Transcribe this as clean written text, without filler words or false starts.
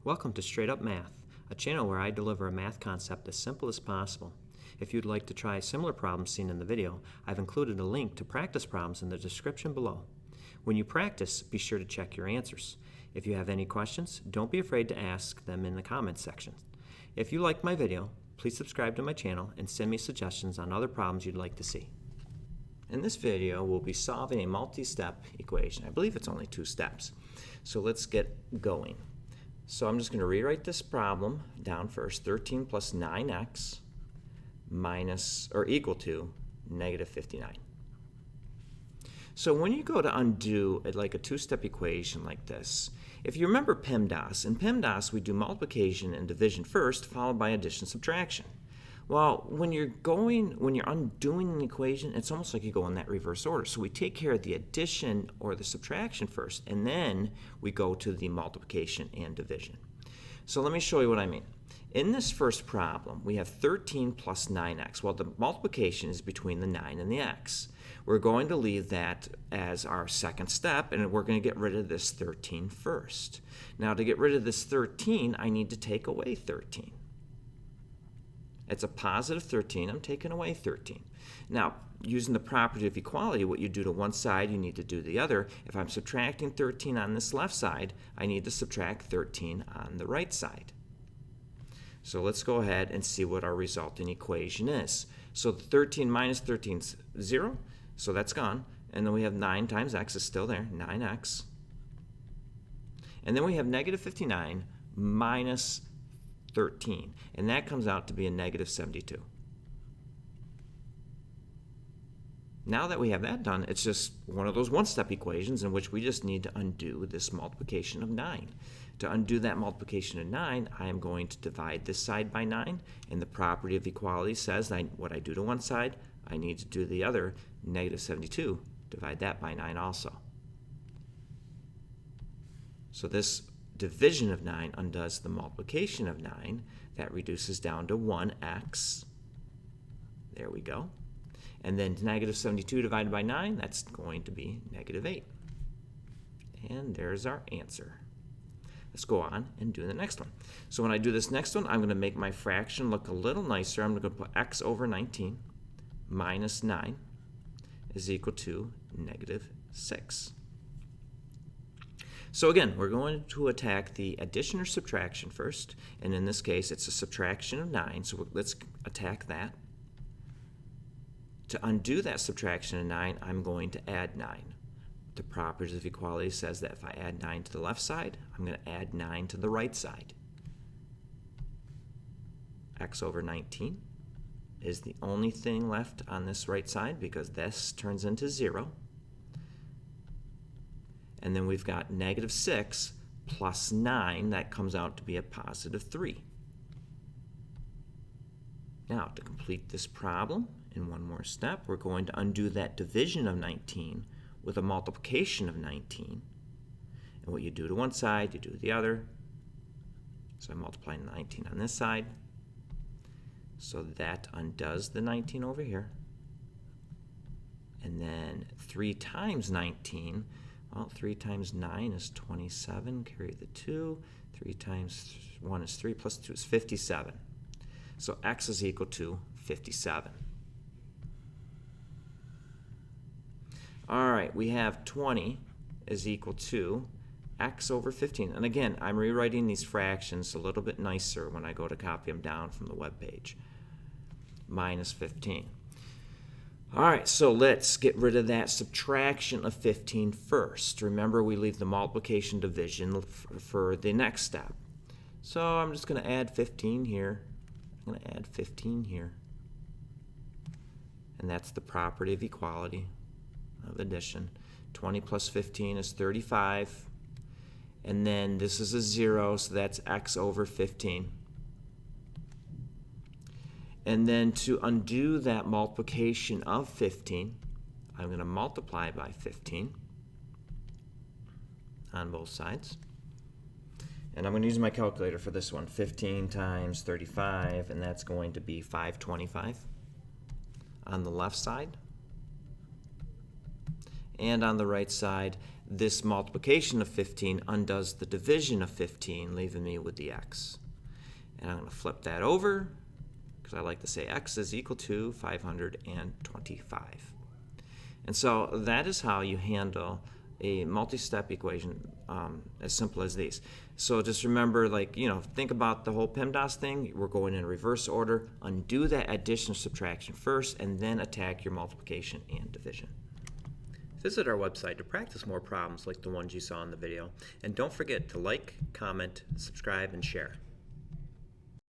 Welcome to Straight Up Math, a channel where I deliver a math concept as simple as possible. If you'd like to try similar problems seen in the video, I've included a link to practice problems in the description below. When you practice, be sure to check your answers. If you have any questions, don't be afraid to ask them in the comments section. If you like my video, please subscribe to my channel and send me suggestions on other problems you'd like to see. In this video, we'll be solving a multi-step equation. I believe it's only 2 steps. So let's get going. So I'm just going to rewrite this problem down first. 13 plus 9x minus or equal to negative 59. So when you go to undo like a 2-step equation like this, if you remember PEMDAS, in PEMDAS we do multiplication and division first, followed by addition and subtraction. Well, when you're undoing an equation, it's almost like you go in that reverse order. So we take care of the addition or the subtraction first, and then we go to the multiplication and division. So let me show you what I mean. In this first problem, we have 13 plus 9x. Well, the multiplication is between the 9 and the x. We're going to leave that as our second step, and we're going to get rid of this 13 first. Now, to get rid of this 13, I need to take away 13. It's a positive 13. I'm taking away 13. Now, using the property of equality, what you do to one side, you need to do the other. If I'm subtracting 13 on this left side, I need to subtract 13 on the right side. So let's go ahead and see what our resulting equation is. So 13 minus 13 is 0, so that's gone. And then we have 9 times x is still there, 9x. And then we have negative 59 minus 13, and that comes out to be a negative 72. Now that we have that done, it's just one of those one-step equations in which we just need to undo this multiplication of 9. To undo that multiplication of 9, I am going to divide this side by 9, and the property of equality says that what I do to one side, I need to do the other, negative 72, divide that by 9 also. So this division of 9 undoes the multiplication of 9. That reduces down to 1x. There we go. And then negative 72 divided by 9, that's going to be negative 8. And there's our answer. Let's go on and do the next one. So when I do this next one, I'm going to make my fraction look a little nicer. I'm going to put x over 19 minus 9 is equal to negative 6. So again, we're going to attack the addition or subtraction first, and in this case it's a subtraction of 9, so let's attack that. To undo that subtraction of 9, I'm going to add 9. The properties of equality says that if I add 9 to the left side, I'm going to add 9 to the right side. X over 19 is the only thing left on this right side because this turns into 0. And then we've got negative 6 plus 9. That comes out to be a positive 3. Now, to complete this problem in one more step, we're going to undo that division of 19 with a multiplication of 19. And what you do to one side, you do to the other. So I'm multiplying 19 on this side. So that undoes the 19 over here. And then 3 times 19, well, 3 times 9 is 27, carry the 2. 3 times 1 is 3, plus 2 is 57. So x is equal to 57. All right, we have 20 is equal to x over 15. And again, I'm rewriting these fractions a little bit nicer when I go to copy them down from the web page. Minus 15. All right, so let's get rid of that subtraction of 15 first. Remember, we leave the multiplication division for the next step. So I'm just going to add 15 here. I'm going to add 15 here. And that's the property of equality of addition. 20 plus 15 is 35. And then this is a 0, so that's x over 15. And then to undo that multiplication of 15, I'm going to multiply by 15 on both sides. And I'm going to use my calculator for this one. 15 times 35, and that's going to be 525 on the left side. And on the right side, this multiplication of 15 undoes the division of 15, leaving me with the x. And I'm going to flip that over, because I like to say x is equal to 525. And so that is how you handle a multi-step equation as simple as these. So just remember, think about the whole PEMDAS thing. We're going in reverse order. Undo that addition or subtraction first, and then attack your multiplication and division. Visit our website to practice more problems like the ones you saw in the video. And don't forget to like, comment, subscribe, and share.